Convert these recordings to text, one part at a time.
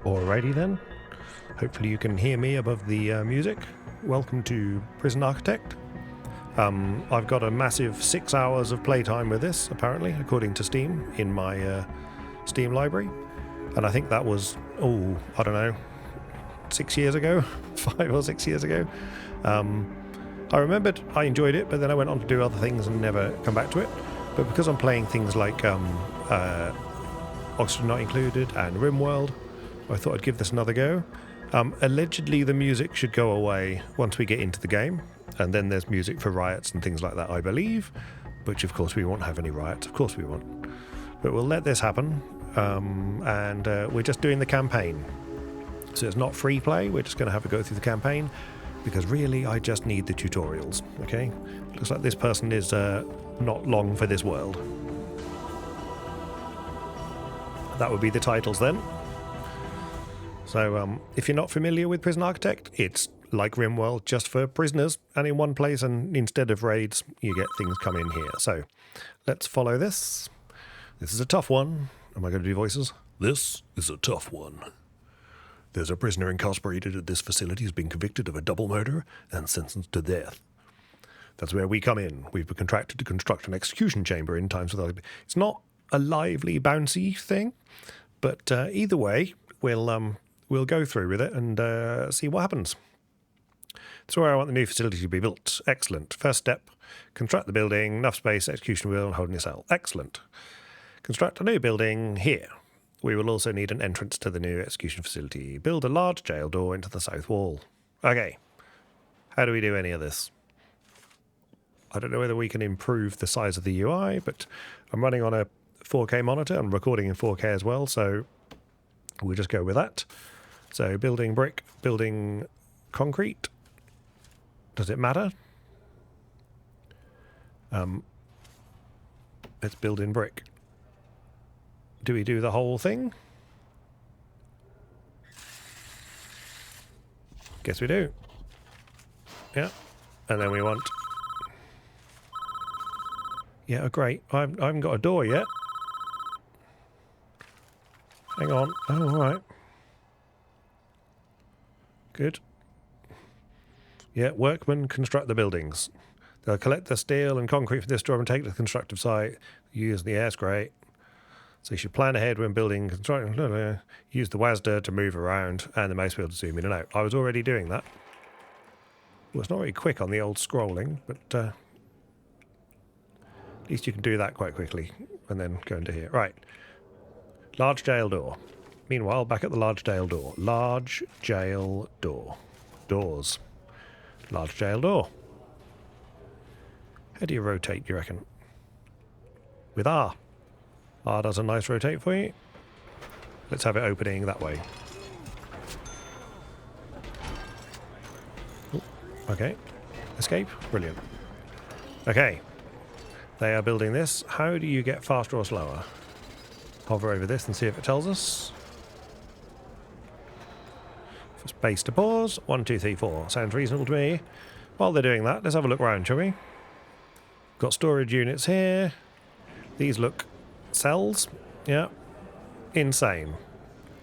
Alrighty then. Hopefully you can hear me above the music. Welcome to Prison Architect. I've got a massive 6 hours of playtime with this, apparently, according to Steam, in my Steam library. And I think that was, I don't know, 6 years ago, 5 or 6 years ago. I remembered I enjoyed it, but then I went on to do other things and never come back to it. But because I'm playing things like Oxygen Not Included and RimWorld, I thought I'd give this another go. Allegedly, the music should go away once we get into the game, and then there's music for riots and things like that, I believe, which of course we won't have any riots, of course we won't. But we'll let this happen, and we're just doing the campaign. So it's not free play, we're just going to have a go through the campaign, because really I just need the tutorials, okay? Looks like this person is not long for this world. That would be the titles then. So if you're not familiar with Prison Architect, it's like RimWorld, just for prisoners and in one place, and instead of raids, you get things come in here. So let's follow this. This is a tough one. Am I going to do voices? This is a tough one. There's a prisoner incarcerated at this facility who's been convicted of a double murder and sentenced to death. That's where we come in. We've been contracted to construct an execution chamber in times with other... It's not a lively, bouncy thing, but either way, we'll go through with it and see what happens. That's where I want the new facility to be built. Excellent. First step, construct the building, enough space, execution wheel, and holding a cell. Excellent. Construct a new building here. We will also need an entrance to the new execution facility. Build a large jail door into the south wall. Okay. How do we do any of this? I don't know whether we can improve the size of the UI, but I'm running on a 4K monitor. I'm recording in 4K as well, so we'll just go with that. So building brick, building concrete. Does it matter? Let's build in brick. Do we do the whole thing? Guess we do. Yeah. And then we want... Yeah, great. I haven't got a door yet. Hang on. Oh, all right. Good. Yeah, workmen construct the buildings. They'll collect the steel and concrete from this job and take it to the constructive site. Use the air's great. So you should plan ahead when building, constructing. Use the WASD to move around and the mouse wheel to zoom in and out. I was already doing that. Well, it's not very quick on the old scrolling, but at least you can do that quite quickly and then go into here. Right. Large jail door. Meanwhile, back at the large jail door. Large jail door. Doors. Large jail door. How do you rotate, do you reckon? With R. R does a nice rotate for you. Let's have it opening that way. Ooh, okay. Escape. Brilliant. Okay. They are building this. How do you get faster or slower? Hover over this and see if it tells us. For space to pause. 1, 2, 3, 4. Sounds reasonable to me. While they're doing that, let's have a look around, shall we? Got storage units here. These look cells. Yeah. Insane.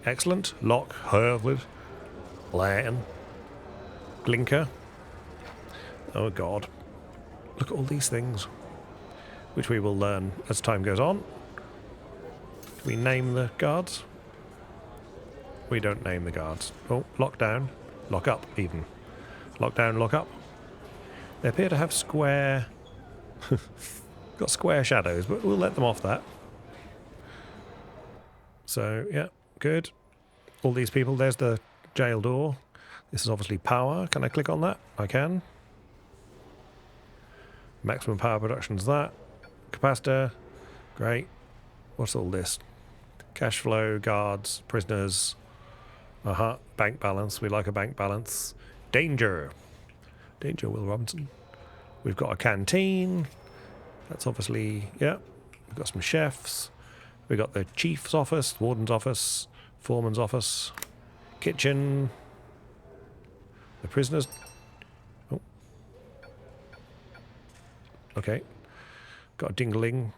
Excellent. Lock. Harvard. Lan. Blinker. Oh god. Look at all these things. Which we will learn as time goes on. Do we name the guards? We don't name the guards. Oh, lock down. Lock up, even. Lock down, lock up. They appear to have square... got square shadows, but we'll let them off that. So, yeah, good. All these people, there's the jail door. This is obviously power. Can I click on that? I can. Maximum power production's that. Capacitor. Great. What's all this? Cash flow, guards, prisoners. Bank balance. We like a bank balance. Danger. Danger, Will Robinson. We've got a canteen. That's obviously, yeah. We've got some chefs. We've got the chief's office, warden's office, foreman's office, kitchen. The prisoners. Oh. Okay. Got a dingling.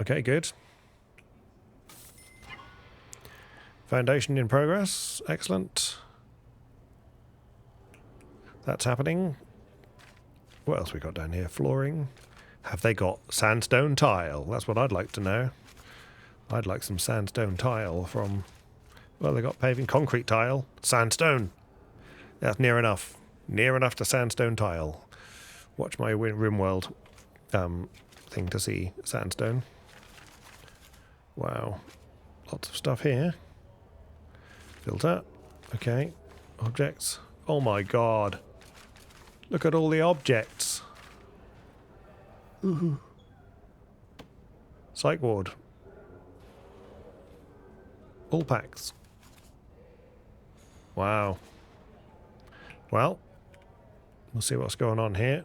Okay, good. Foundation in progress. Excellent. That's happening. What else we got down here? Flooring. Have they got sandstone tile? That's what I'd like to know. I'd like some sandstone tile from... Well, they got paving, concrete tile, sandstone. That's near enough. Near enough to sandstone tile. Watch my RimWorld thing to see sandstone. Wow. Lots of stuff here. Filter. Okay. Objects. Oh my god. Look at all the objects. Ooh. Psych ward. All packs. Wow. Well, we'll see what's going on here.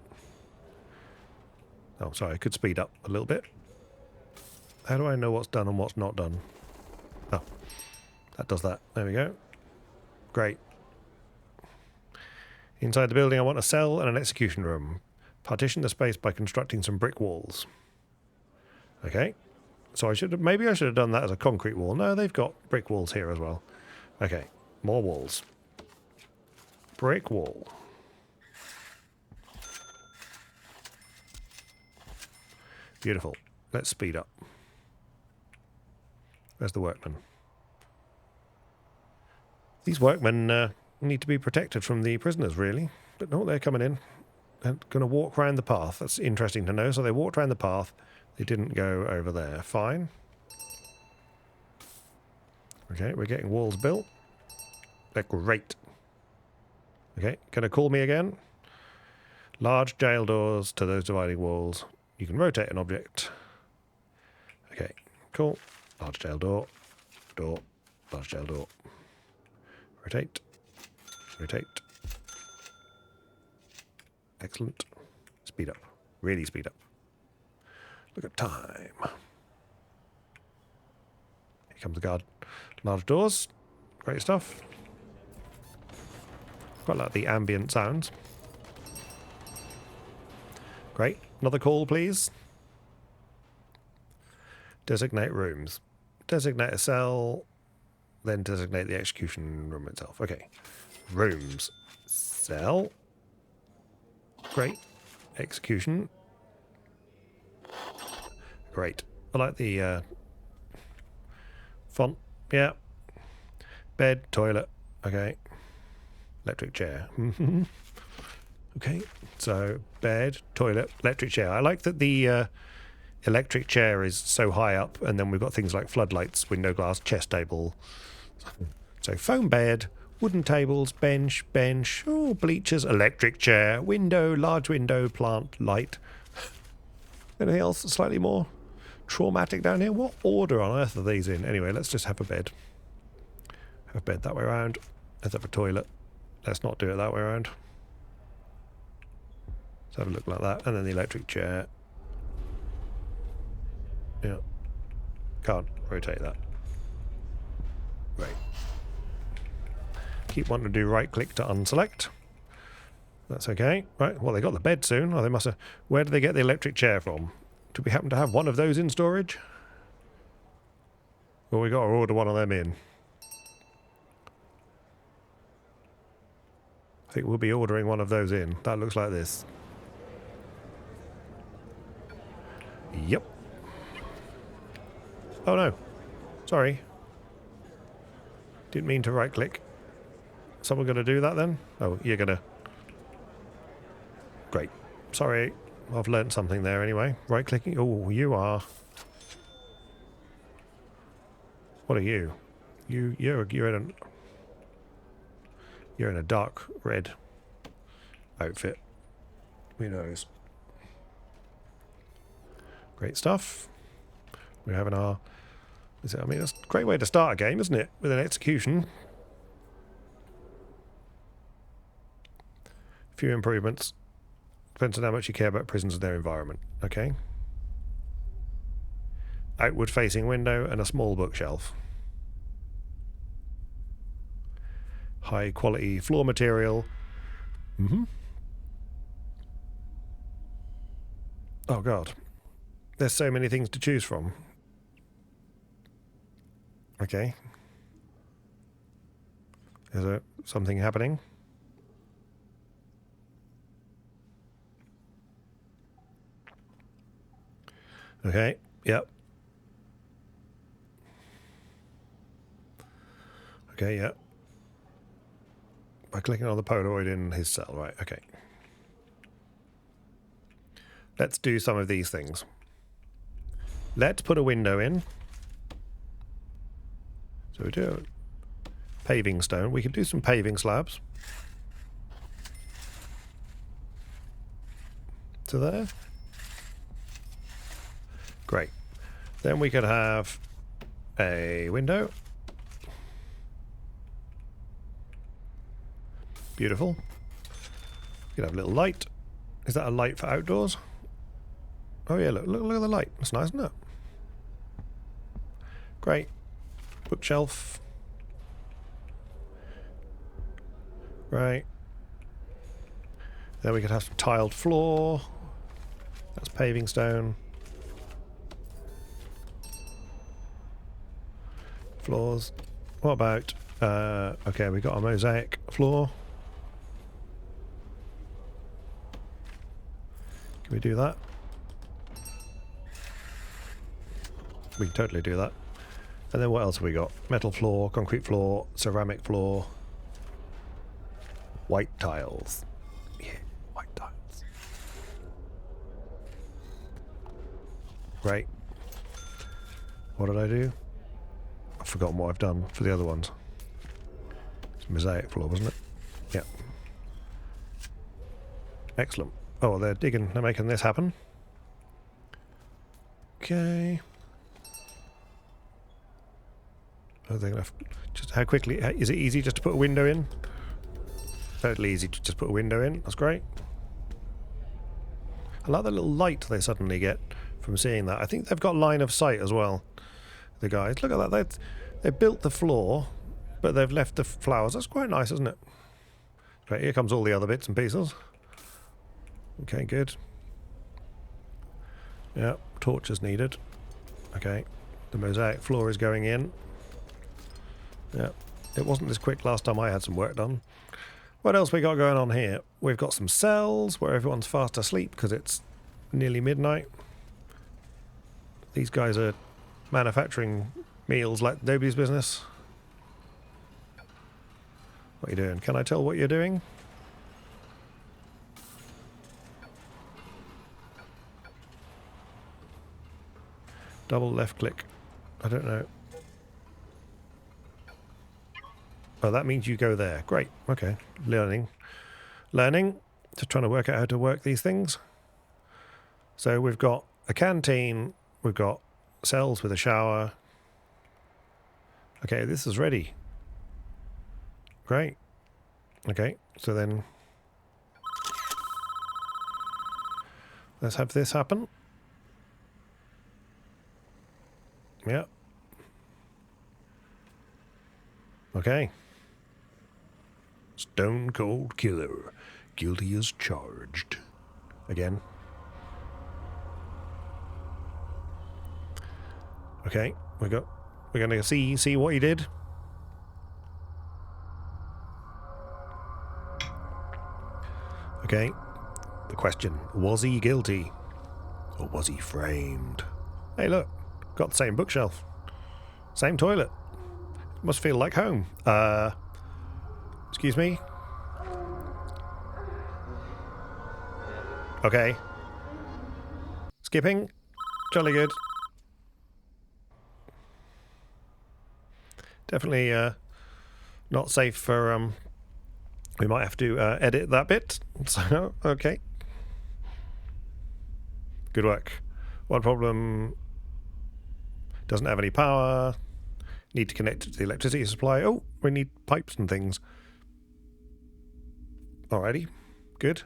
Oh, sorry, I could speed up a little bit. How do I know what's done and what's not done? Oh, that does that. There we go. Great. Inside the building, I want a cell and an execution room. Partition the space by constructing some brick walls. Okay. So maybe I should have done that as a concrete wall. No, they've got brick walls here as well. Okay, more walls. Brick wall. Beautiful. Let's speed up. Where's the workmen? These workmen need to be protected from the prisoners, really. But no, they're coming in. They're going to walk around the path. That's interesting to know. So they walked around the path. They didn't go over there. Fine. Okay, we're getting walls built. They're great. Okay, gonna call me again. Large jail doors to those dividing walls. You can rotate an object. Okay, cool. Large jail door. Door. Large jail door. Rotate. Rotate. Excellent. Speed up. Really speed up. Look at time. Here comes the guard. Large doors. Great stuff. Quite like the ambient sounds. Great. Another call, please. Designate rooms. Designate a cell, then designate the execution room itself. Okay. Rooms. Cell. Great. Execution. Great. I like the font. Yeah. Bed, toilet. Okay. Electric chair. Okay. So, bed, toilet, electric chair. I like that the electric chair is so high up, and then we've got things like floodlights, window glass, chess table. So, foam bed, wooden tables, bench, bleachers, electric chair, window, large window, plant, light. Anything else slightly more traumatic down here? What order on earth are these in? Anyway, let's just have a bed. Have a bed that way around. Let's have a toilet. Let's not do it that way around. Let's have a look like that. And then the electric chair. Yeah. Can't rotate that. Right. Keep wanting to do right click to unselect. That's okay. Right, well, they got the bed soon. Oh, they must have... Where did they get the electric chair from? Do we happen to have one of those in storage? Well, we got to order one of them in. I think we'll be ordering one of those in. That looks like this. Yep. Oh no. Sorry. Didn't mean to right click. Someone going to do that then? Oh, you're going to... Great. Sorry. I've learnt something there anyway. Right clicking. Oh, you are. What are you? You're in a dark red outfit. Who knows? Great stuff. We're having our... I mean, it's a great way to start a game, isn't it? With an execution. A few improvements. Depends on how much you care about prisons and their environment. Okay. Outward facing window and a small bookshelf. High quality floor material. Oh god. There's so many things to choose from. Okay. Is there something happening? Okay, yep. Okay, yep. By clicking on the Polaroid in his cell, right, okay. Let's do some of these things. Let's put a window in. So we do paving stone. We could do some paving slabs. To there. Great. Then we could have a window. Beautiful. You could have a little light. Is that a light for outdoors? Oh yeah, look at the light. That's nice, isn't it? Great. Bookshelf. Right. Then we could have some tiled floor. That's paving stone. Floors. What about... okay, we got a mosaic floor. Can we do that? We can totally do that. And then what else have we got? Metal floor, concrete floor, ceramic floor, white tiles. Yeah, white tiles. Great. What did I do? I've forgotten what I've done for the other ones. It's mosaic floor, wasn't it? Yeah. Excellent. Oh, they're digging, they're making this happen. Okay. Oh, they're gonna have, just how quickly, is it easy just to put a window in? Totally easy to just put a window in, that's great. I like the little light they suddenly get from seeing that. I think they've got line of sight as well, the guys. Look at that, they've built the floor, but they've left the flowers. That's quite nice, isn't it? Right, here comes all the other bits and pieces. Okay, good. Yeah, torches needed. Okay, the mosaic floor is going in. Yeah, it wasn't this quick last time I had some work done. What else we got going on here? We've got some cells where everyone's fast asleep because it's nearly midnight. These guys are manufacturing meals like nobody's business. What are you doing? Can I tell what you're doing? Double left click. I don't know. Oh, that means you go there. Great. Okay. Learning. Just trying to work out how to work these things. So we've got a canteen. We've got cells with a shower. Okay, this is ready. Great. Okay, so then let's have this happen. Yeah. Okay. Stone cold killer. Guilty as charged. Again. Okay, we're gonna see what he did. Okay. The question, was he guilty? Or was he framed? Hey look, got the same bookshelf. Same toilet. Must feel like home. Excuse me? Okay. Skipping. Jolly good. Definitely not safe for... we might have to edit that bit. So, okay. Good work. One problem. Doesn't have any power. Need to connect it to the electricity supply. Oh, we need pipes and things. Alrighty. Good.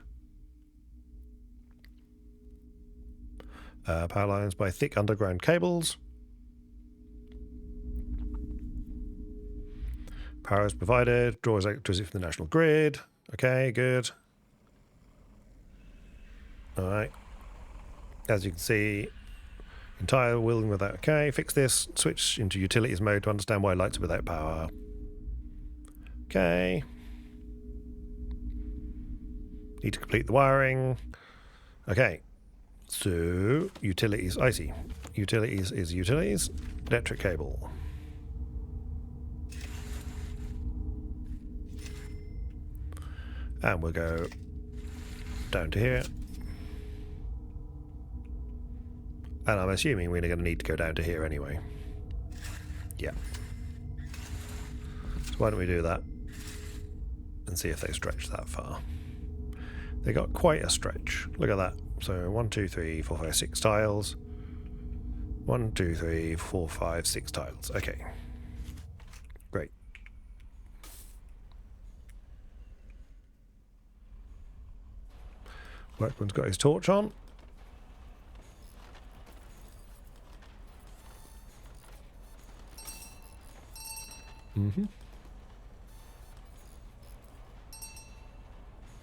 Power lines by thick underground cables. Power is provided. Draws electricity from the national grid. Okay, good. Alright. As you can see, entire wheeling without... Okay, fix this. Switch into utilities mode to understand why lights are without power. Okay. Need to complete the wiring. Okay. So, utilities. I see. Utilities is utilities. Electric cable. And we'll go down to here. And I'm assuming we're going to need to go down to here anyway. Yeah. So why don't we do that? And see if they stretch that far. They got quite a stretch. Look at that. So 1, 2, 3, 4, 5, 6 tiles. 1, 2, 3, 4, 5, 6 tiles. Okay. Great. Workman's got his torch on.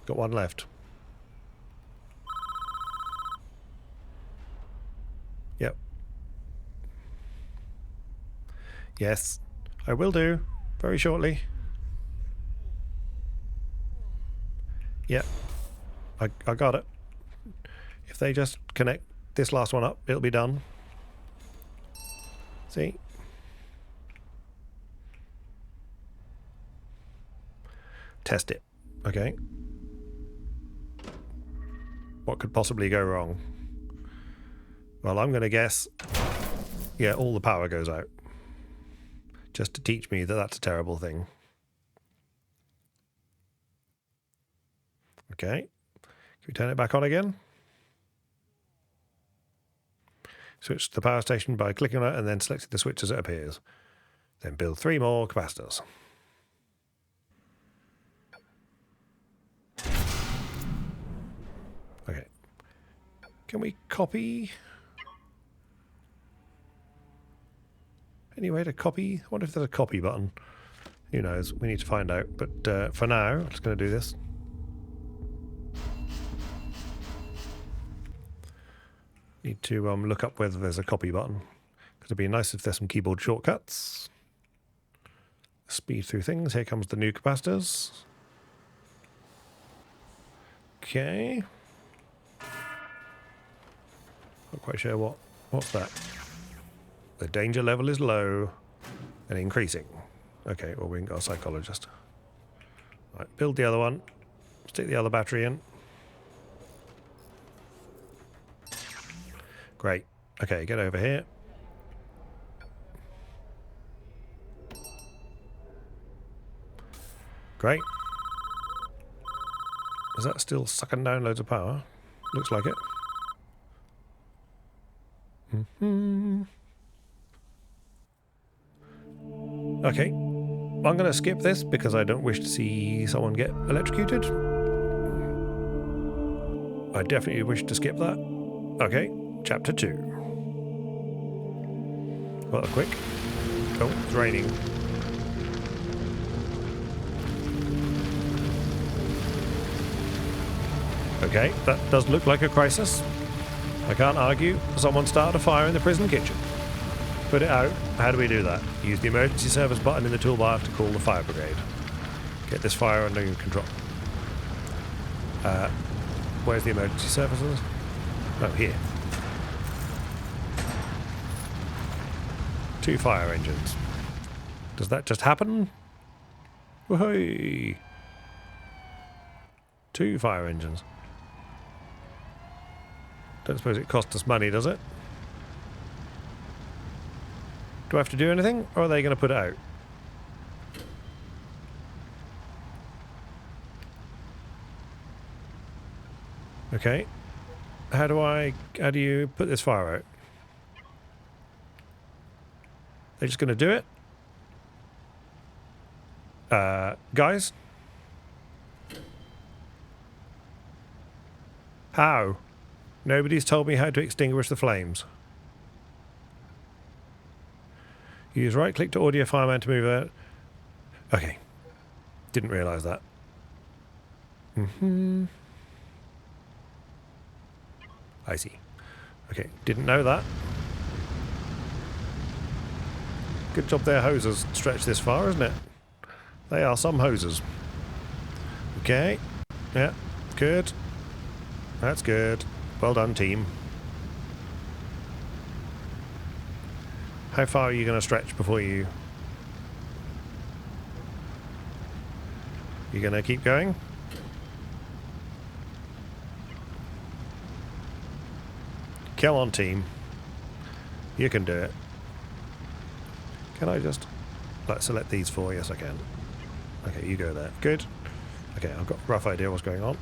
Got one left. Yep. Yes, I will do very shortly. Yep. I got it. If they just connect this last one up, it'll be done. See? Test it. Okay. What could possibly go wrong? Well, I'm going to guess, yeah, all the power goes out. Just to teach me that that's a terrible thing. Okay. Can we turn it back on again? Switch to the power station by clicking on it and then selecting the switch as it appears. Then build 3 more capacitors. Okay. Can we copy? Any way to copy? I wonder if there's a copy button. Who knows? We need to find out. But for now, I'm just going to do this. Need to look up whether there's a copy button. Because it'd be nice if there's some keyboard shortcuts. Speed through things. Here comes the new capacitors. Okay. Not quite sure what's that. The danger level is low and increasing. Okay, well, we can got a psychologist. Right, build the other one. Stick the other battery in. Great. Okay, get over here. Great. Is that still sucking down loads of power? Looks like it. Okay, I'm going to skip this because I don't wish to see someone get electrocuted. I definitely wish to skip that. Okay, chapter 2. Well, quick. Oh, it's raining. Okay, that does look like a crisis. I can't argue. Someone started a fire in the prison kitchen. Put it out. How do we do that? Use the emergency service button in the toolbar to call the fire brigade. Get this fire under control. Where's the emergency services? Oh, here. 2 fire engines. Does that just happen? Woohoo! 2 fire engines. Don't suppose it costs us money, does it? Do I have to do anything, or are they going to put it out? Okay. How do you put this fire out? They're just going to do it? Guys? How? Nobody's told me how to extinguish the flames. Use right click to audio fireman to move out. Okay. Didn't realise that. I see. Okay, didn't know that. Good job their hoses stretch this far, isn't it? They are some hosers. Okay. Yeah. Good. That's good. Well done, team. How far are you going to stretch before you... You're going to keep going? Come on, team. You can do it. Can I just... Let's select these four. Yes, I can. Okay, you go there. Good. Okay, I've got a rough idea what's going on.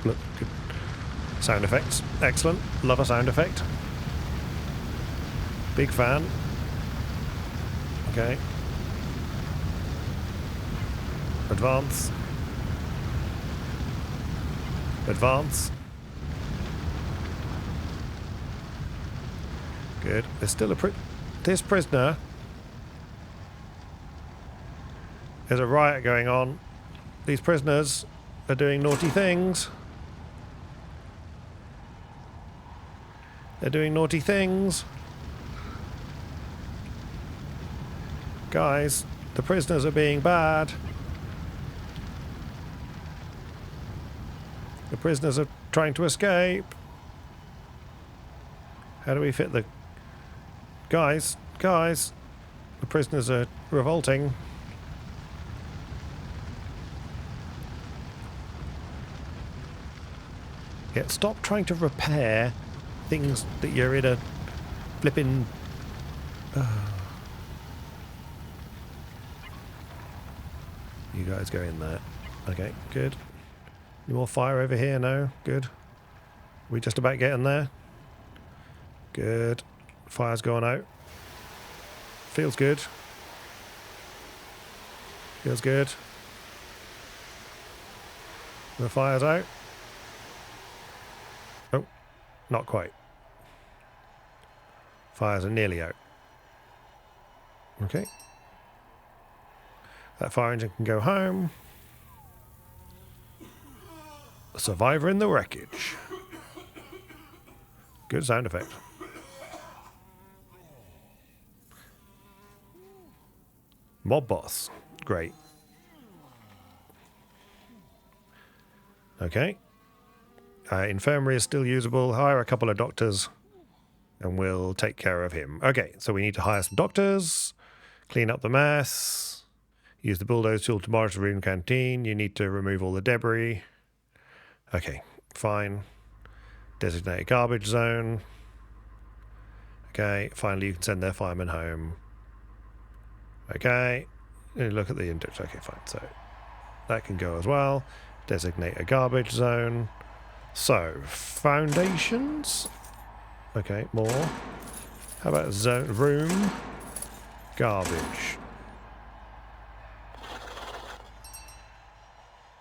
Look, good. Sound effects. Excellent. Love a sound effect. Big fan. Okay. Advance. Advance. Good. There's still a this prisoner. There's a riot going on. These prisoners are doing naughty things. They're doing naughty things. Guys, the prisoners are being bad. The prisoners are trying to escape. How do we fit the... Guys, the prisoners are revolting. Yeah, stop trying to repair things that you're in a flipping... You guys go in there. Okay, good. Any more fire over here? No? Good. We just about getting there? Good. Fire's going out. Feels good. Feels good. The fire's out. Oh, not quite. Fires are nearly out. Okay. That fire engine can go home. A survivor in the wreckage. Good sound effect. Mob boss. Great. Okay. Infirmary is still usable. Hire a couple of doctors and we'll take care of him. Okay, so we need to hire some doctors, clean up the mess, use the bulldozer tool to monitor the room canteen. You need to remove all the debris. Okay, fine. Designate a garbage zone. Okay, finally you can send their firemen home. Okay, look at the index. Okay, fine. So that can go as well. Designate a garbage zone. So, foundations. Okay, more. How about zone, room, garbage.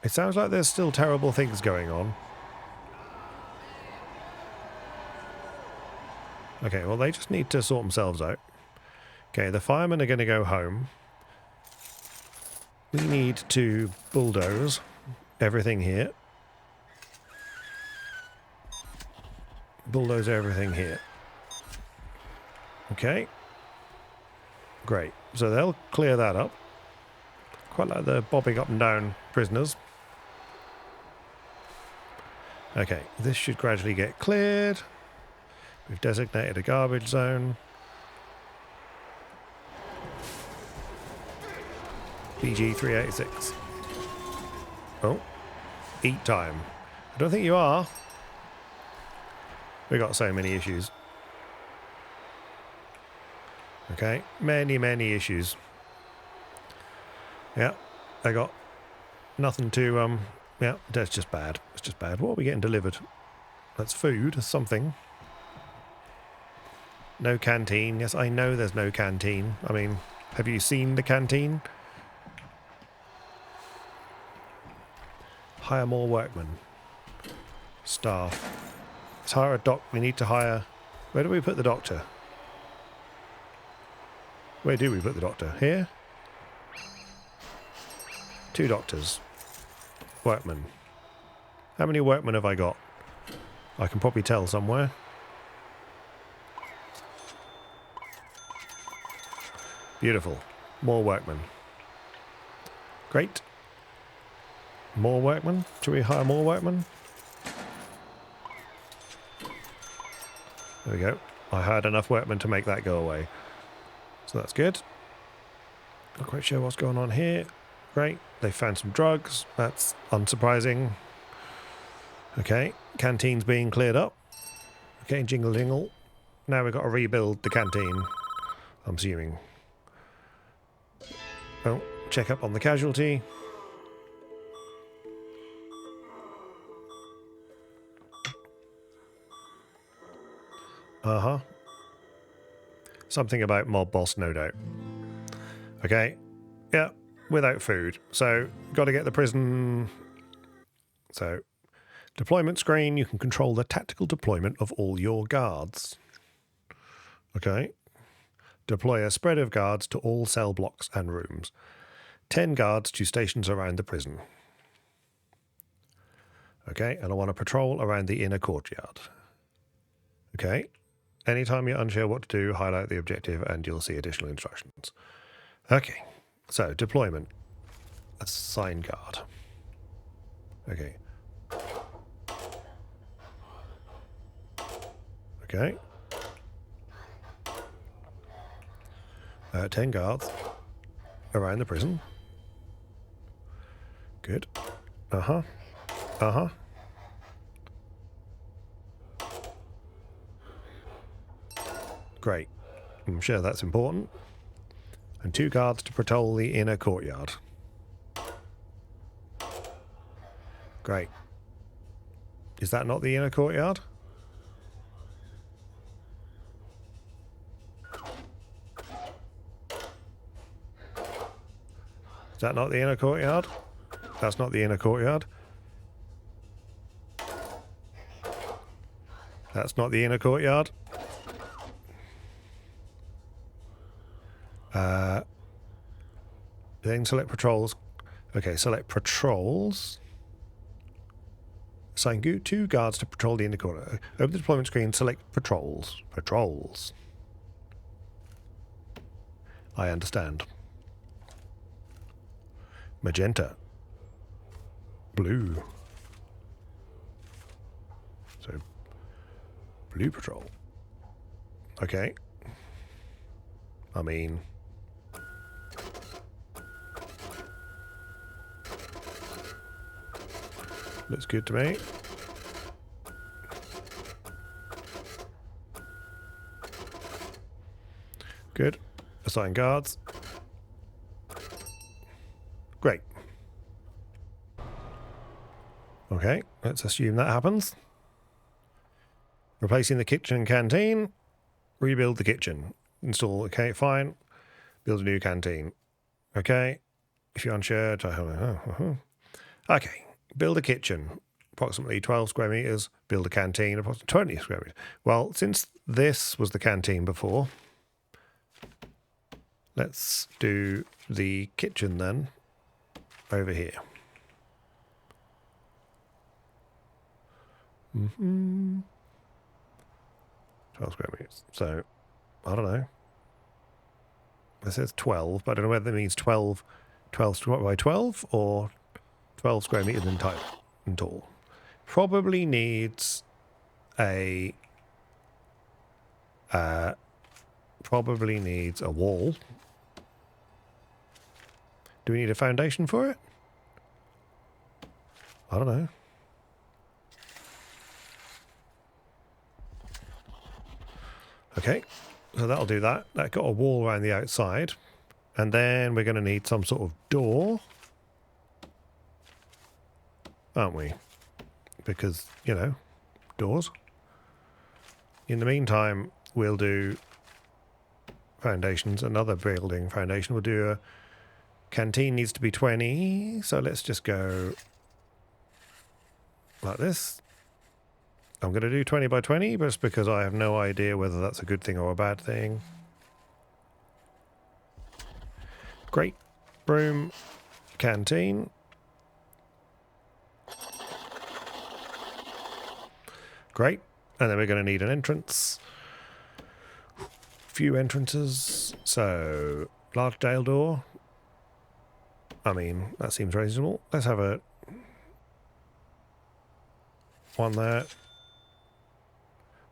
It sounds like there's still terrible things going on. Okay, well they just need to sort themselves out. Okay, the firemen are going to go home. We need to bulldoze everything here. Bulldoze everything here. Okay. Great. So they'll clear that up. Quite like the bobbing up and down prisoners. Okay, this should gradually get cleared. We've designated a garbage zone. BG 386. Oh. Eat time. I don't think you are. We got so many issues. Okay, many issues. Yeah, I got nothing to, yeah, that's just bad. It's just bad. What are we getting delivered? That's food, that's something. No canteen. Yes, I know there's no canteen. I mean, have you seen the canteen? Hire more workmen. Staff. Let's hire a doc. We need to hire... Where do we put the doctor? Where do we put the doctor? Here? 2 doctors. Workmen. How many workmen have I got? I can probably tell somewhere. Beautiful. More workmen. Great. More workmen? Should we hire more workmen? There we go. I hired enough workmen to make that go away. So that's good. Not quite sure what's going on here. Great. They found some drugs. That's unsurprising. Okay. Canteen's being cleared up. Okay, jingle jingle. Now we've got to rebuild the canteen, I'm assuming. Well, check up on the casualty. Uh-huh. Something about mob boss, no doubt. Okay. Yeah, without food. So, got to get the prison... So, deployment screen, you can control the tactical deployment of all your guards. Okay. Deploy a spread of guards to all cell blocks and rooms. 10 guards to stations around the prison. Okay, and I want to patrol around the inner courtyard. Okay. Anytime you're unsure what to do, highlight the objective and you'll see additional instructions. Okay, so deployment. Assign guard. Okay. Okay. 10 guards around the prison. Good. Uh-huh. Uh-huh. Great. I'm sure that's important. And 2 guards to patrol the inner courtyard. Great. Is that not the inner courtyard? Is that not the inner courtyard? That's not the inner courtyard. That's not the inner courtyard. Then select patrols. Okay, select patrols. Assign 2 guards to patrol the inner corner. Open the deployment screen, select patrols. Patrols. I understand. Magenta. Blue. So, blue patrol. Okay. I mean... Looks good to me. Good. Assign guards. Great. Okay, let's assume that happens. Replacing the kitchen and canteen. Rebuild the kitchen. Install, okay, fine. Build a new canteen. Okay. If you're unsure, okay. Build a kitchen. Approximately 12 square meters. Build a canteen. Approximately 20 square meters. Well, since this was the canteen before, let's do the kitchen then over here. 12 square meters. So, I don't know. It says 12, but I don't know whether that means 12 by 12 or 12 square meters in tall. Probably needs a wall. Do we need a foundation for it? I don't know. Okay, so that'll do that. That got a wall around the outside. And then we're going to need some sort of door. Aren't we? Because, you know, doors. In the meantime, we'll do foundations. Another building foundation. We'll do a canteen needs to be 20. So let's just go like this. I'm going to do 20 by 20 just because I have no idea whether that's a good thing or a bad thing. Great. Room. Canteen. Great. And then we're going to need an entrance. Few entrances. So, large jail door. I mean, that seems reasonable. Let's have a one there.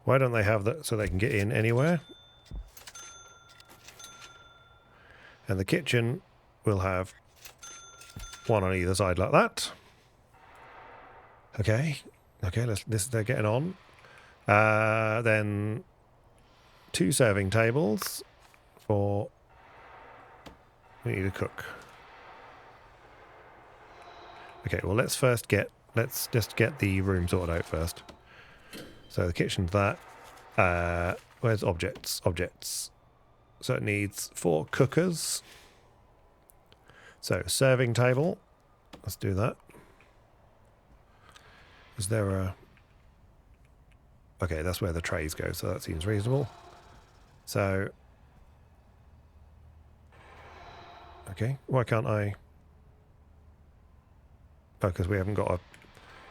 Why don't they have that so they can get in anywhere? And the kitchen will have one on either side like that. Okay. Okay, they're getting on. Then 2 serving tables for... We need a cook. Okay, well let's just get the room sorted out first. So the kitchen's that. Where's objects? Objects. So it needs 4 cookers. So serving table. Let's do that. Is there a... Okay, that's where the trays go, so that seems reasonable. So... Okay, why can't I... Oh, because we haven't got a...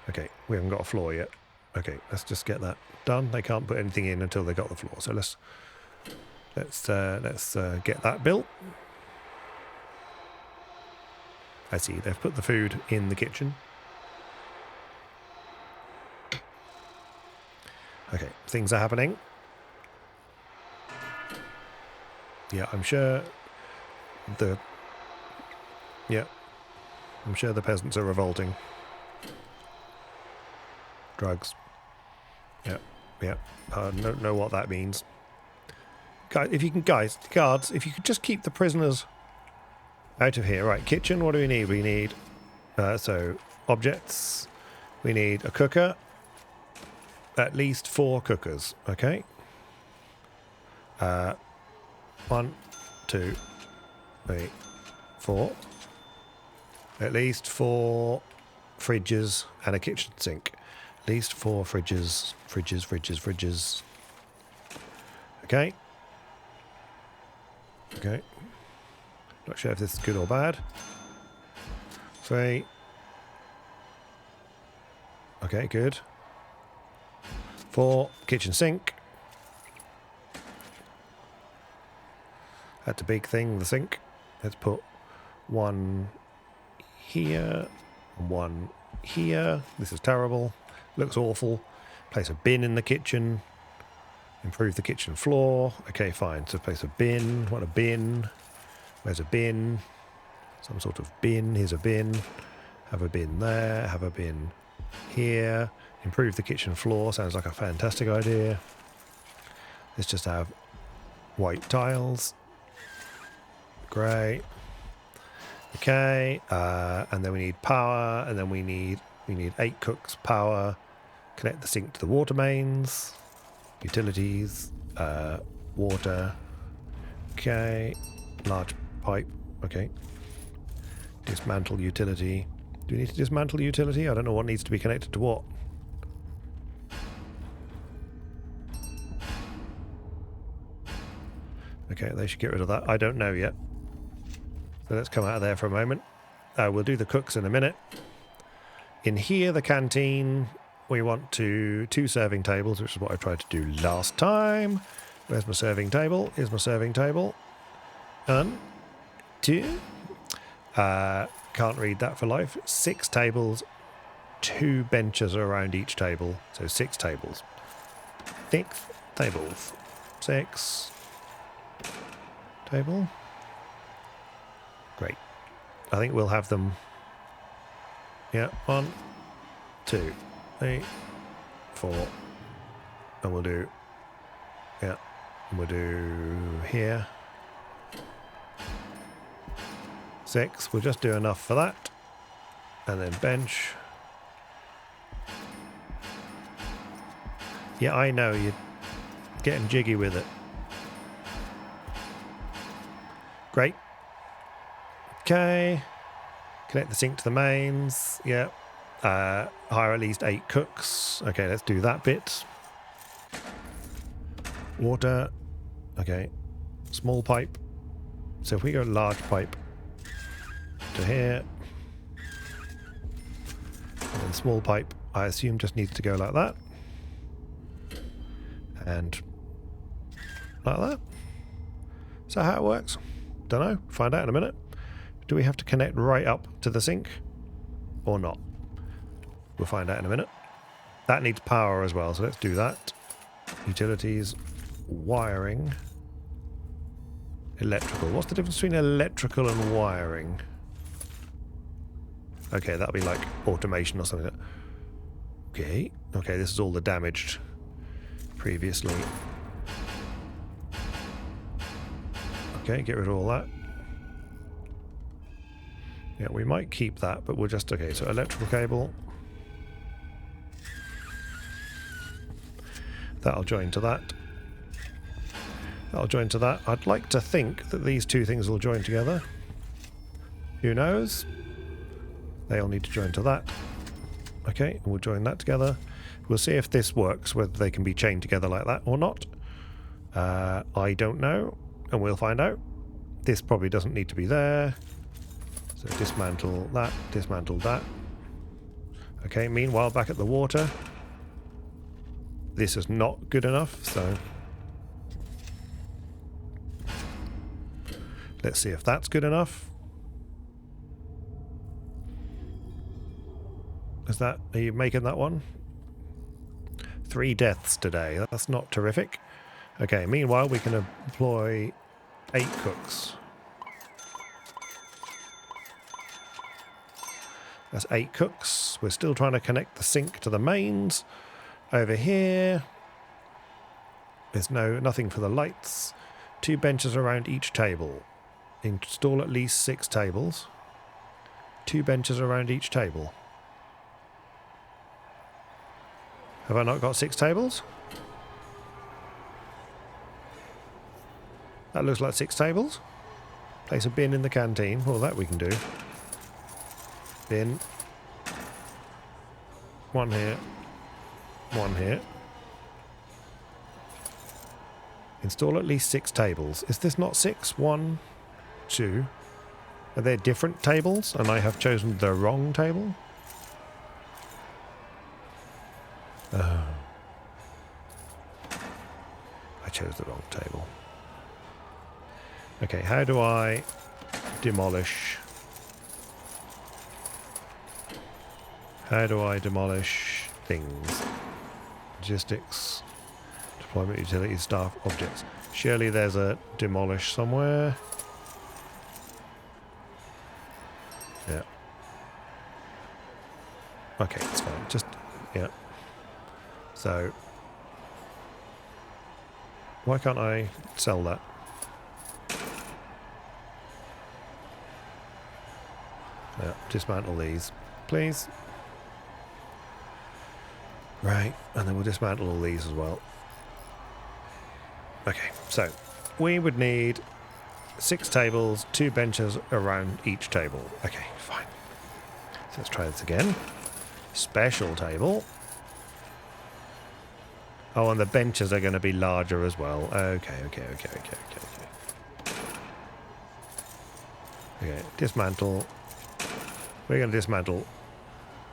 Okay, we haven't got a floor yet. Okay, let's just get that done. They can't put anything in until they got the floor, so let's get that built. I see, they've put the food in the kitchen. Okay, things are happening. Yeah, I'm sure the peasants are revolting. Drugs. Yeah. Know what that means. Guys, guards, if you could just keep the prisoners out of here. Right, kitchen, what do we need? We need, so, objects. We need a cooker. At least 4 cookers, okay? 1, 2, 3, 4. At least 4 fridges and a kitchen sink. At least 4 fridges. Okay. Okay. Not sure if this is good or bad. 3. Okay, good. 4, kitchen sink. That's a big thing, the sink. Let's put 1 here, 1 here. This is terrible. Looks awful. Place a bin in the kitchen. Improve the kitchen floor. Okay, fine. So place a bin. What a bin. Where's a bin? Some sort of bin. Here's a bin. Have a bin there. Have a bin here. Improve the kitchen floor. Sounds like a fantastic idea. Let's just have white tiles. Great. Okay. And then we need power. And then we need 8 cooks. Power. Connect the sink to the water mains. Utilities. Water. Okay. Large pipe. Okay. Dismantle utility. Do we need to dismantle utility? I don't know what needs to be connected to what. Okay, they should get rid of that. I don't know yet. So let's come out of there for a moment. We'll do the cooks in a minute. In here, the canteen, we want 2 serving tables, which is what I tried to do last time. Where's my serving table? Here's my serving table. 1, 2. Can't read that for life. 6 tables. 2 benches around each table. So 6 tables. 6 tables. 6 table. Great. I think we'll have them. Yeah, 1, 2, 3, 4. And we'll do. Yeah. And we'll do here. 6. We'll just do enough for that. And then bench. Yeah, I know, you're getting jiggy with it. Great. Okay. Connect the sink to the mains. Yeah. Hire at least 8 cooks. Okay, let's do that bit. Water. Okay. Small pipe. So if we go large pipe to here. And then small pipe, I assume just needs to go like that. And like that. Is that how it works? Don't know. Find out in a minute. Do we have to connect right up to the sink? Or not? We'll find out in a minute. That needs power as well, so let's do that. Utilities, wiring, electrical. What's the difference between electrical and wiring? Okay, that'll be like automation or something. Okay, okay, this is all the damaged previously. Okay, get rid of all that. Yeah, we might keep that, but we'll just... Okay, so electrical cable. That'll join to that. That'll join to that. I'd like to think that these two things will join together. Who knows? They all need to join to that. Okay, we'll join that together. We'll see if this works, whether they can be chained together like that or not. I don't know, and we'll find out. This probably doesn't need to be there. So dismantle that, dismantle that. Okay, meanwhile, back at the water. This is not good enough, so... Let's see if that's good enough. Is that... Are you making that one? 3 deaths today. That's not terrific. Okay, meanwhile, we can employ 8 cooks. That's 8 cooks. We're still trying to connect the sink to the mains. Over here, there's nothing for the lights. 2 benches around each table. Install at least 6 tables. 2 benches around each table. Have I not got 6 tables? That looks like 6 tables. Place a bin in the canteen. Well, that we can do. Bin. 1 here. 1 here. Install at least 6 tables. Is this not 6? 1, 2. Are there different tables and I have chosen the wrong table? Oh. I chose the wrong table. Okay, how do I demolish? How do I demolish things? Logistics, deployment, utilities, staff, objects. Surely there's a demolish somewhere. Yeah. Okay, it's fine. Just, yeah. So, why can't I sell that? Yeah, dismantle these, please. Right, and then we'll dismantle all these as well. Okay, so we would need 6 tables, 2 benches around each table. Okay, fine. So let's try this again. Special table. Oh, and the benches are going to be larger as well. Okay. Okay, dismantle. We're going to dismantle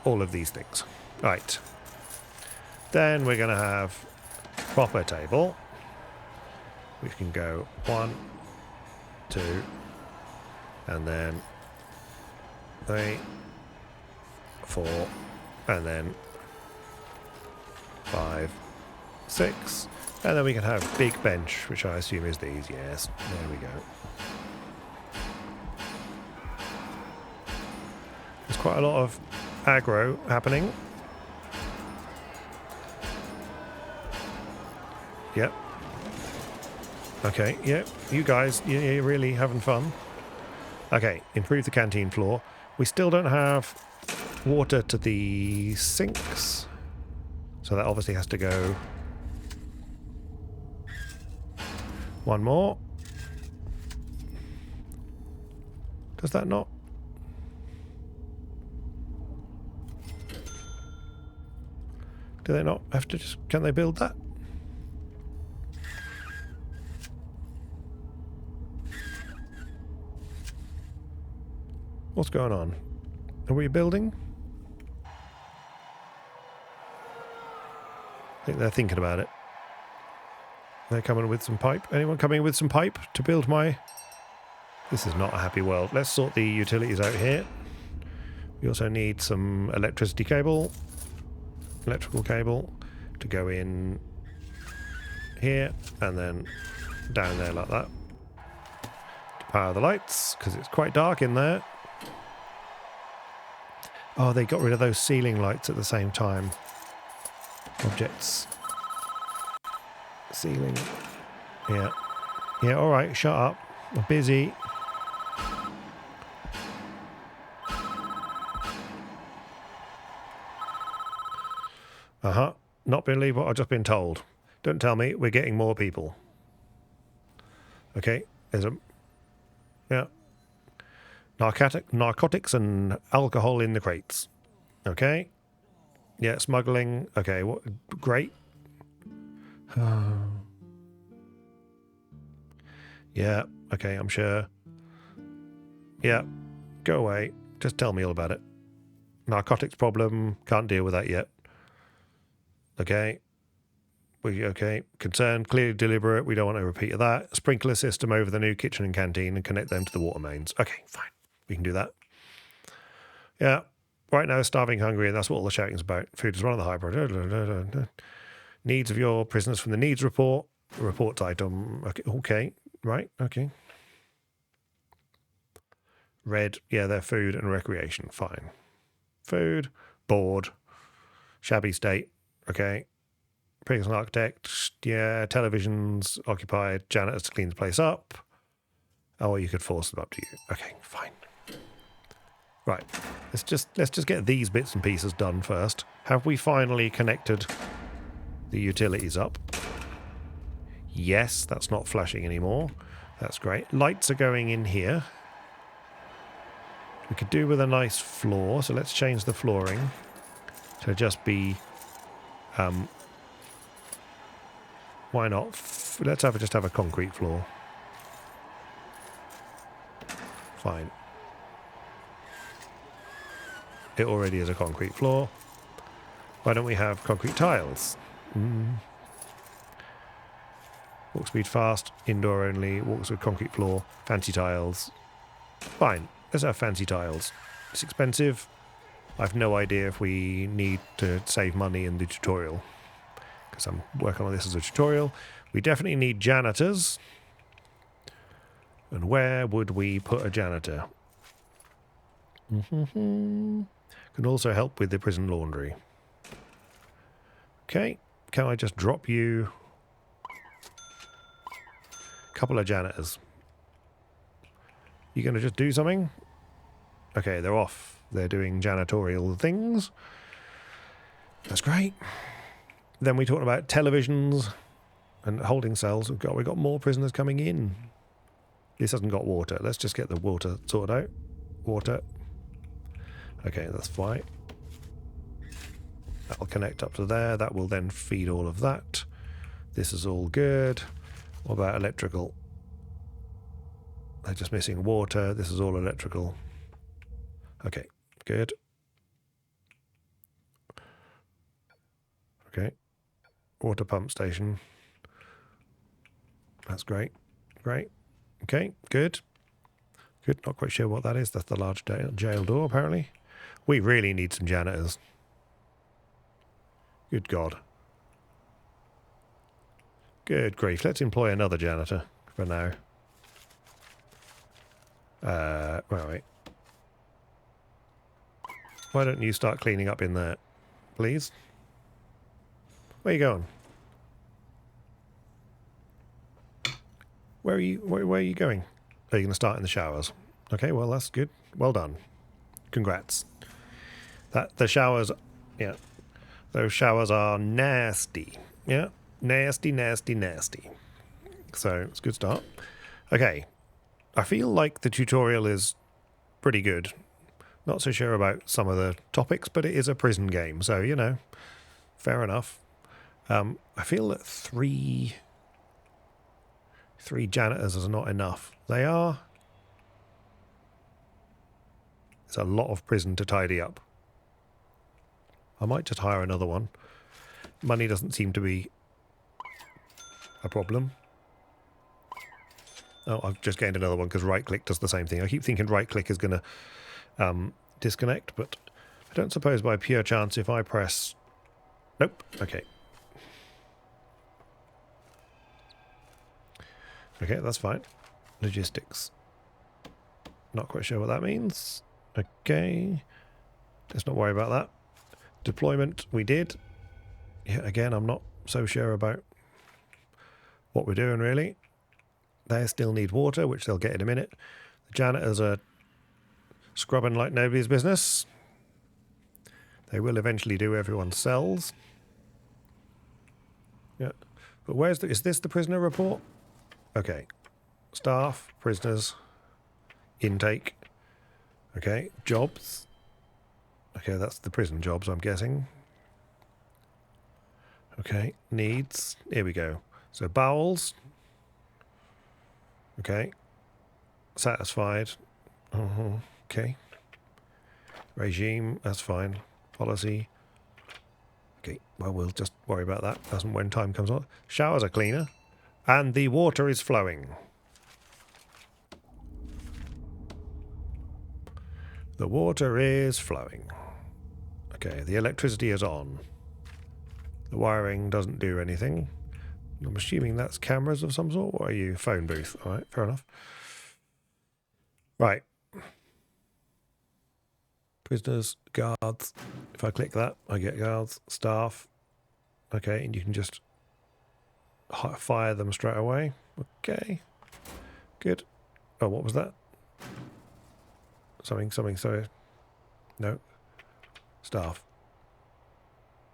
all of these things. Right. Then we're going to have proper table. We can go 1, 2, and then 3, 4, and then 5, 6, and then we can have big bench, which I assume is these. Yes, there we go. There's quite a lot of aggro happening. Yep. Okay, yep. You guys, you're really having fun. Okay, improve the canteen floor. We still don't have water to the sinks, so that obviously has to go. 1 more. Does that not? Do they not have to just... Can they build that? What's going on? Are we building? I think they're thinking about it. They're coming with some pipe. Anyone coming with some pipe to build my This is not a happy world. Let's sort the utilities out here. We also need some electricity cable, electrical cable, to go in here and then down there like that. To power the lights, because it's quite dark in there. Oh, they got rid of those ceiling lights at the same time. Objects. Ceiling. Yeah. Yeah, alright, shut up. I'm busy. Uh-huh. Not believe what I've just been told. Don't tell me we're getting more people. Okay, there's a... Yeah. Narcotics and alcohol in the crates. Okay. Yeah, smuggling. Okay, what? Great. Yeah, okay, I'm sure. Yeah, go away. Just tell me all about it. Narcotics problem. Can't deal with that yet. Okay. Okay. Concerned, clearly deliberate. We don't want a repeat of that. Sprinkler system over the new kitchen and canteen and connect them to the water mains. Okay, fine. We can do that. Yeah. Right now, starving, hungry, and that's what all the shouting's about. Food is one of the high priority. Needs of your prisoners from the needs report. Reports item. Okay. Okay. Right. Okay. Red. Yeah, they're food and recreation. Fine. Food. Board. Shabby state. Okay. Prison architect. Yeah. Televisions occupied. Janitors to clean the place up. Oh, you could force them up to you. Okay. Fine. Right. Let's just get these bits and pieces done first. Have we finally connected the utilities up? Yes, that's not flashing anymore. That's great. Lights are going in here. We could do with a nice floor, so let's change the flooring to just be... why not? Let's just have a concrete floor. Fine. It already is a concrete floor. Why don't we have concrete tiles? Walk speed fast, indoor only, walks with concrete floor, fancy tiles. Fine, let's have fancy tiles. It's expensive. I've no idea if we need to save money in the tutorial, because I'm working on this as a tutorial. We definitely need janitors. And where would we put a janitor? Can also help with the prison laundry. Okay, can I just drop you a couple of janitors? You going to just do something? Okay, they're off. They're doing janitorial things. That's great. Then we talked about televisions and holding cells. We've got more prisoners coming in. This hasn't got water. Let's just get the water sorted out. Water. Okay, that's fine. That'll connect up to there. That will then feed all of that. This is all good. What about electrical? They're just missing water. This is all electrical. Okay, good. Okay. Water pump station. That's great. Great. Okay, good. Good. Not quite sure what that is. That's the large jail door, apparently. We really need some janitors. Good God. Good grief. Let's employ another janitor for now. Right. Why don't you start cleaning up in there, please? Where are you going? Where are you going? Are you going to start in the showers? Okay, well, that's good. Well done. Congrats. The showers, yeah. Those showers are nasty. Yeah. Nasty, nasty, nasty. So, it's a good start. Okay. I feel like the tutorial is pretty good. Not so sure about some of the topics, but it is a prison game, so, you know, fair enough. I feel that three janitors is not enough. They are. It's a lot of prison to tidy up. I might just hire another one. Money doesn't seem to be a problem. Oh, I've just gained another one because right-click does the same thing. I keep thinking right-click is going to disconnect, but I don't suppose by pure chance if I press... Nope. Okay. Okay, that's fine. Logistics. Not quite sure what that means. Okay. Let's not worry about that. Deployment, we did. Yeah, again, I'm not so sure about what we're doing, really. They still need water, which they'll get in a minute. The janitors are scrubbing like nobody's business. They will eventually do everyone's cells. Yeah. But where's the... Is this the prisoner report? Okay. Staff, prisoners, intake. Okay. Jobs. Okay, that's the prison jobs, I'm guessing. Okay. Needs. Here we go. So bowels. Okay. Satisfied. Okay. Regime. That's fine. Policy. Okay. Well, we'll just worry about that as and when time comes on. Showers are cleaner. And the water is flowing. The water is flowing. Okay, the electricity is on. The wiring doesn't do anything. I'm assuming that's cameras of some sort. What are you? Phone booth. All right, fair enough. Right. Prisoners, guards. If I click that, I get guards, staff. Okay, and you can just fire them straight away. Okay. Good. Oh, what was that? Something, sorry. No. Staff.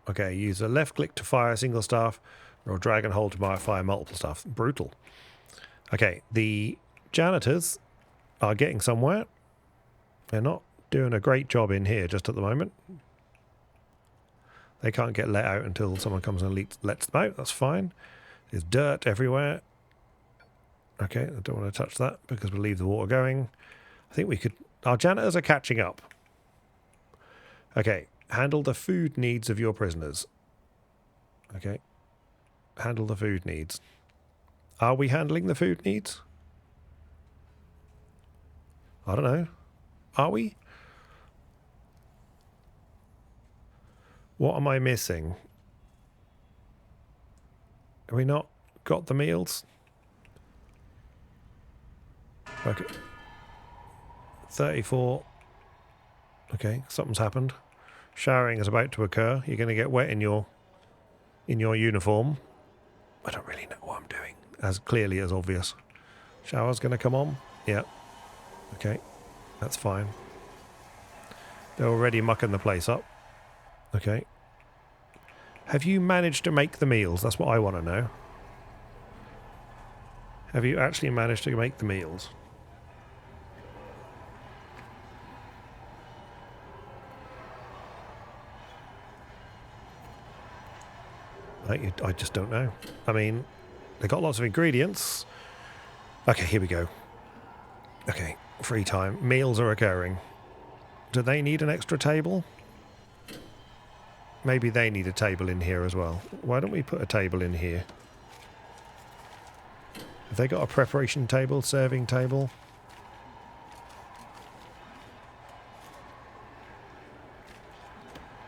Okay, use a left click to fire a single staff, or drag and hold to fire multiple staff. Brutal. Okay, the janitors are getting somewhere. They're not doing a great job in here just at the moment. They can't get let out until someone comes and lets them out. That's fine. There's dirt everywhere. Okay, I don't want to touch that because we'll leave the water going. I think we could... Our janitors are catching up. Okay, handle the food needs of your prisoners. Okay. Handle the food needs. Are we handling the food needs? I don't know. Are we? What am I missing? Have we not got the meals? Okay. 34. Okay, something's happened. Showering is about to occur. You're going to get wet in your uniform. I don't really know what I'm doing. As clearly as obvious. Shower's going to come on. Yeah. Okay. That's fine. They're already mucking the place up. Okay. Have you managed to make the meals? That's what I want to know. Have you actually managed to make the meals? I just don't know. I mean, they got lots of ingredients. Okay, here we go. Okay, free time. Meals are occurring. Do they need an extra table? Maybe they need a table in here as well. Why don't we put a table in here? Have they got a preparation table, serving table?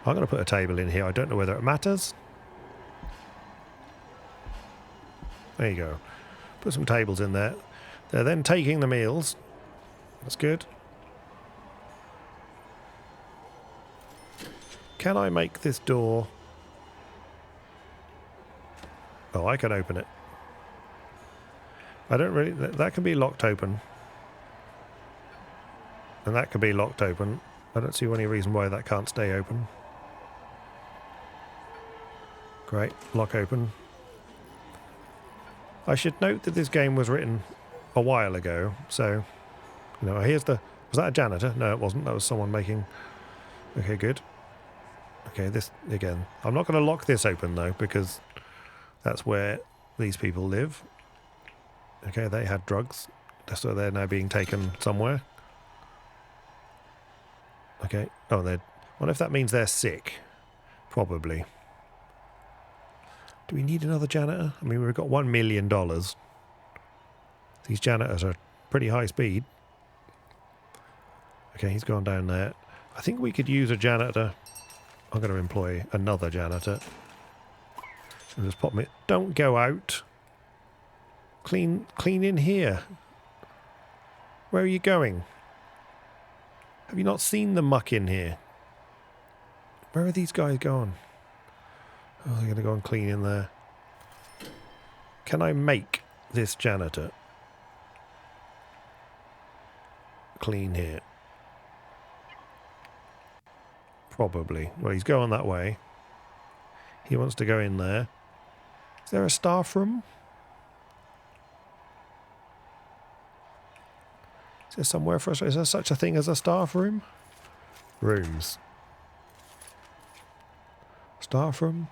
I'm going to put a table in here. I don't know whether it matters. There you go. Put some tables in there. They're then taking the meals. That's good. Can I make this door? Oh, I can open it. I don't really... That can be locked open. And that can be locked open. I don't see any reason why that can't stay open. Great. Lock open. I should note that this game was written a while ago, so, you know, here's the... Was that a janitor? No, it wasn't. That was someone making... Okay, good. Okay, this, again. I'm not going to lock this open, though, because that's where these people live. Okay, they had drugs. So they're now being taken somewhere. Okay. Oh, they're... What if that means they're sick? Probably. Do we need another janitor? I mean, we've got $1 million. These janitors are pretty high speed. Okay, he's gone down there. I think we could use a janitor. I'm going to employ another janitor. And just pop me. Don't go out. Clean in here. Where are you going? Have you not seen the muck in here? Where are these guys going? Oh, they're going to go and clean in there. Can I make this janitor clean here? Probably. Well, he's going that way. He wants to go in there. Is there a staff room? Is there somewhere for us? Is there such a thing as a staff room? Rooms. Staff room.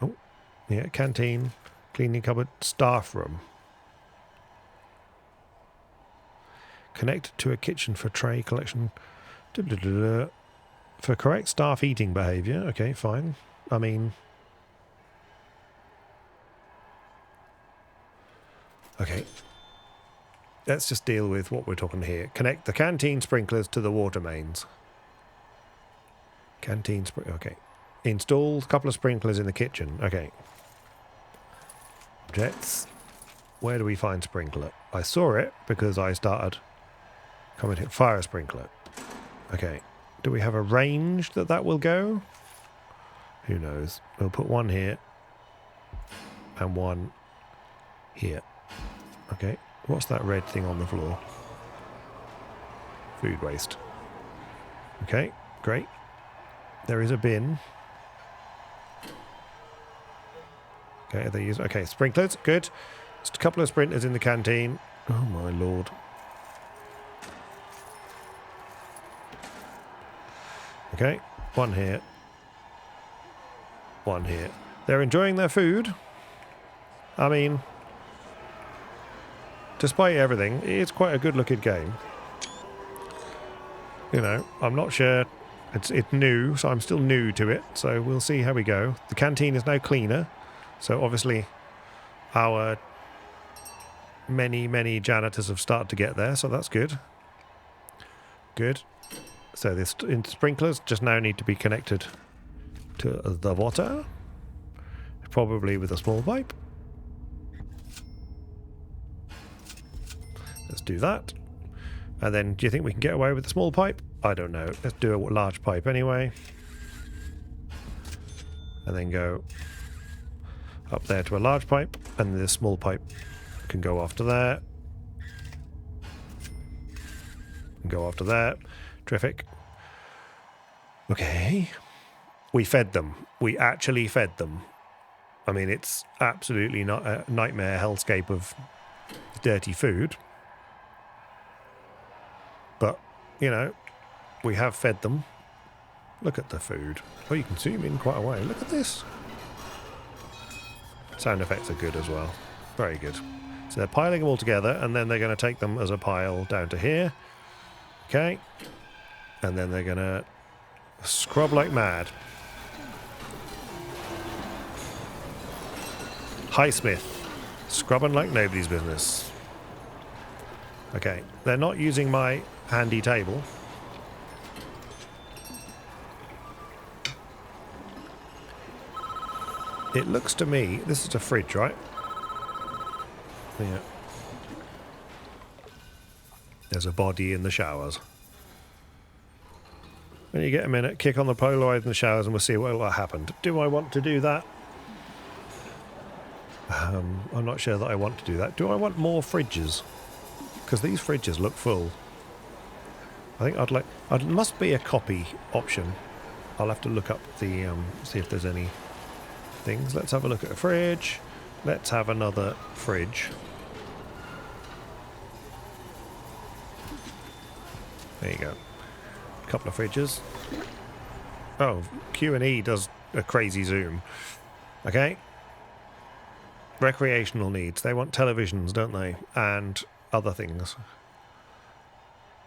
Oh, yeah, canteen. Cleaning cupboard. Staff room. Connected to a kitchen for tray collection. For correct staff eating behaviour. Okay, fine. I mean... Okay. Let's just deal with what we're talking here. Connect the canteen sprinklers to the water mains. Canteen okay. Install a couple of sprinklers in the kitchen. Okay. Objects. Where do we find sprinkler? I saw it because I started commenting. Fire sprinkler. Okay. Do we have a range that will go? Who knows? We'll put one here. And one here. Okay. What's that red thing on the floor? Food waste. Okay, great. There is a bin. Okay, they use okay, sprinklers, good. Just a couple of sprinters in the canteen. Oh my lord. Okay, one here. One here. They're enjoying their food. I mean, despite everything, it's quite a good looking game. You know, I'm not sure. It's new, so I'm still new to it. So we'll see how we go. The canteen is now cleaner. So obviously our many janitors have started to get there. So that's good. Good. So the sprinklers just now need to be connected to the water. Probably with a small pipe. Let's do that. And then, do you think we can get away with the small pipe? I don't know. Let's do a large pipe anyway. And then go up there to a large pipe. And the small pipe can go after there. And go after there. Terrific. Okay. We fed them. We actually fed them. I mean, it's absolutely not a nightmare hellscape of dirty food. But, you know, we have fed them. Look at the food. Oh, you can zoom in quite a way. Look at this. Sound effects are good as well. Very good. So they're piling them all together, and then they're going to take them as a pile down to here. Okay. And then they're going to scrub like mad. Highsmith. Scrubbing like nobody's business. Okay. They're not using my handy table. It looks to me, this is a fridge, right? Yeah. There's a body in the showers. When you get a minute, kick on the Polaroid in the showers and we'll see what happened. Do I want to do that? I'm not sure that I want to do that. Do I want more fridges? Because these fridges look full. I think I'd like... It must be a copy option. I'll have to look up the... see if there's any things. Let's have a look at a fridge. Let's have another fridge. There you go. A couple of fridges. Oh, Q&E does a crazy zoom. Okay. Recreational needs. They want televisions, don't they? And other things.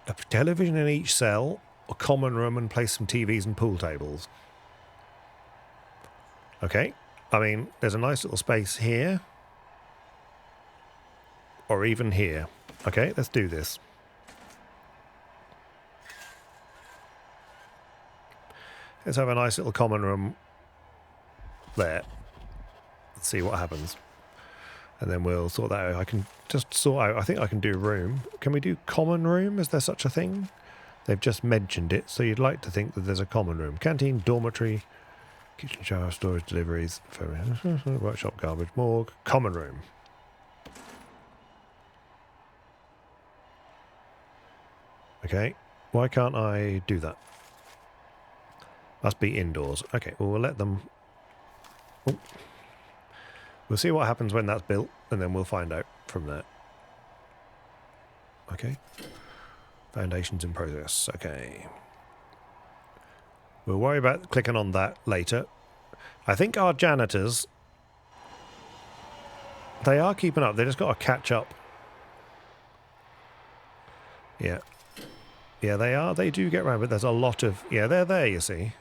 A television in each cell, a common room, and place some TVs and pool tables. Okay. I mean, there's a nice little space here. or even here. Okay, let's do this. Let's have a nice little common room there. Let's see what happens. And then we'll sort that out. I can just sort out, I think I can do room. Can we do common room? Is there such a thing? They've just mentioned it, so you'd like to think that there's a common room. Canteen, dormitory, kitchen, shower, storage, deliveries, workshop, garbage, morgue, common room. Okay, why can't I do that? Must be indoors. Okay, well, we'll let them... Oh. We'll see what happens when that's built, and then we'll find out from there. Okay. Foundations in progress. Okay. We'll worry about clicking on that later. I think our janitors... They are keeping up. They just got to catch up. Yeah. Yeah, they are. They do get around, but there's a lot of... Yeah, they're there, you see.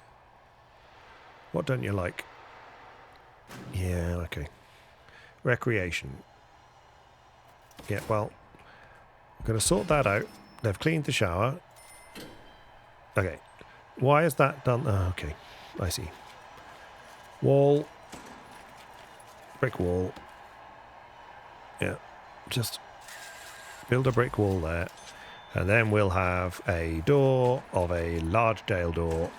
What don't you like? Yeah, okay. Recreation. Yeah, well, I'm going to sort that out. They've cleaned the shower. Okay. Why is that done? Oh, okay. I see. Wall. Brick wall. Yeah. Just build a brick wall there. And then we'll have a door of a large jail door.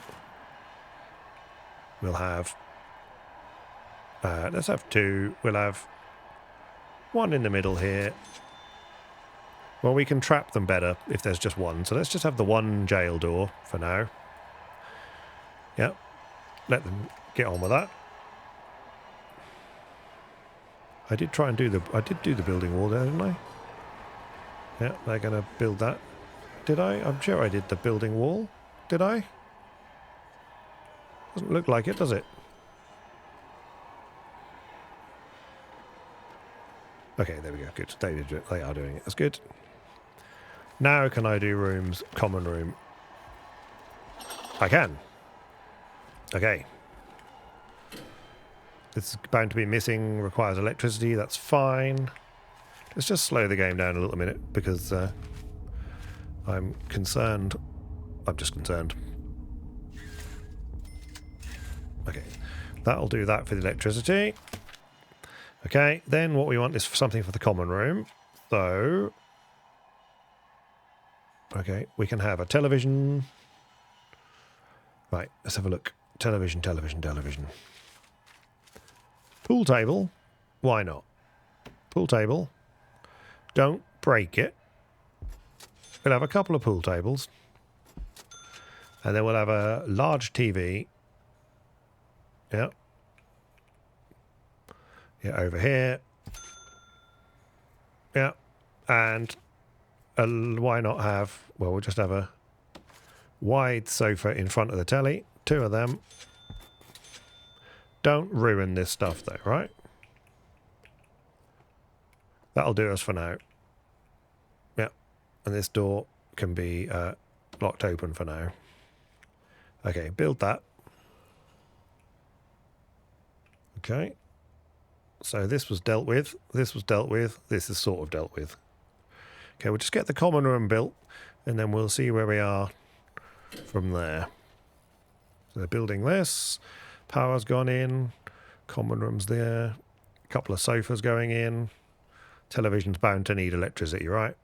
We'll have... let's have two. We'll have one in the middle here. Well, we can trap them better if there's just one. So let's just have the one jail door for now. Yep. Let them get on with that. I did try and do the... I did do the building wall there, didn't I? Yeah, they're going to build that. Did I? I'm sure I did the building wall. Did I? Doesn't look like it, does it? Okay, there we go. Good. They are doing it. That's good. Now can I do rooms? Common room. I can. Okay. This is bound to be missing. Requires electricity. That's fine. Let's just slow the game down a little minute because I'm concerned. I'm just concerned. Okay. That'll do that for the electricity. Okay, then what we want is something for the common room. So, okay, we can have a television. Right, let's have a look. Television, television, television. Pool table. Why not? Pool table. Don't break it. We'll have a couple of pool tables. And then we'll have a large TV. Yep. Yeah, over here. Yeah. And why not have... Well, we'll just have a wide sofa in front of the telly. Two of them. Don't ruin this stuff though, right? That'll do us for now. Yeah. And this door can be locked open for now. Okay, build that. Okay. So this was dealt with. This was dealt with. This is sort of dealt with. Okay, we'll just get the common room built and then we'll see where we are from there. So they're building this. Power's gone in. Common room's there. A couple of sofas going in. Television's bound to need electricity, right?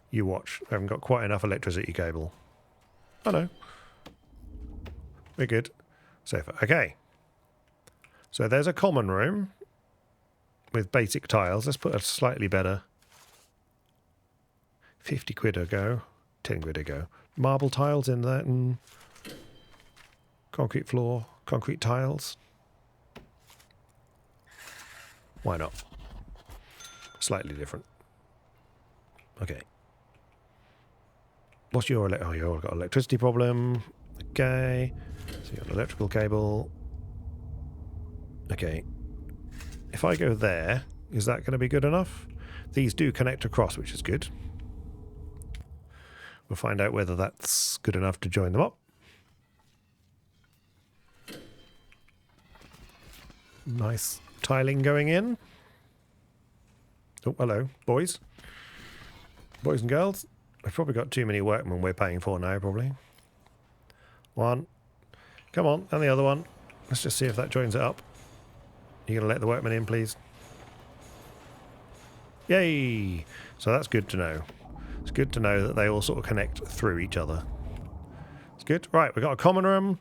You watch. I haven't got quite enough electricity cable. Oh no. We're good. Sofa. Okay. So there's a common room with basic tiles. Let's put a slightly better 50 quid a go, 10 quid a go. Marble tiles in there and concrete floor, concrete tiles. Why not? Slightly different. Okay. What's your... Oh, you've got an electricity problem. Okay. So you've got an electrical cable. Okay. If I go there, is that going to be good enough? These do connect across, which is good. We'll find out whether that's good enough to join them up. Nice tiling going in. Oh, hello, boys. Boys and girls. We've probably got too many workmen we're paying for now, probably. One. Come on, and the other one. Let's just see if that joins it up. You going to let the workmen in, please? Yay! So that's good to know. It's good to know that they all sort of connect through each other. It's good. Right, we've got a common room.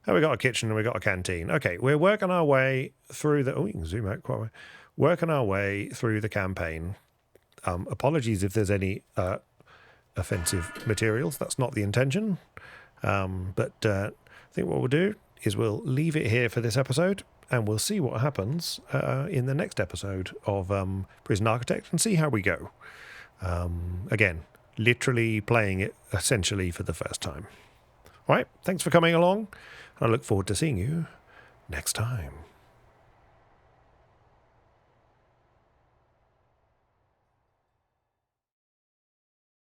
And we've got a kitchen and we've got a canteen. Okay, we're working our way through the... Oh, you can zoom out quite a way. Working our way through the campaign. Apologies if there's any offensive materials. That's not the intention. But I think what we'll do is we'll leave it here for this episode, and we'll see what happens in the next episode of Prison Architect and see how we go. Again, literally playing it essentially for the first time. All right, thanks for coming along. I look forward to seeing you next time.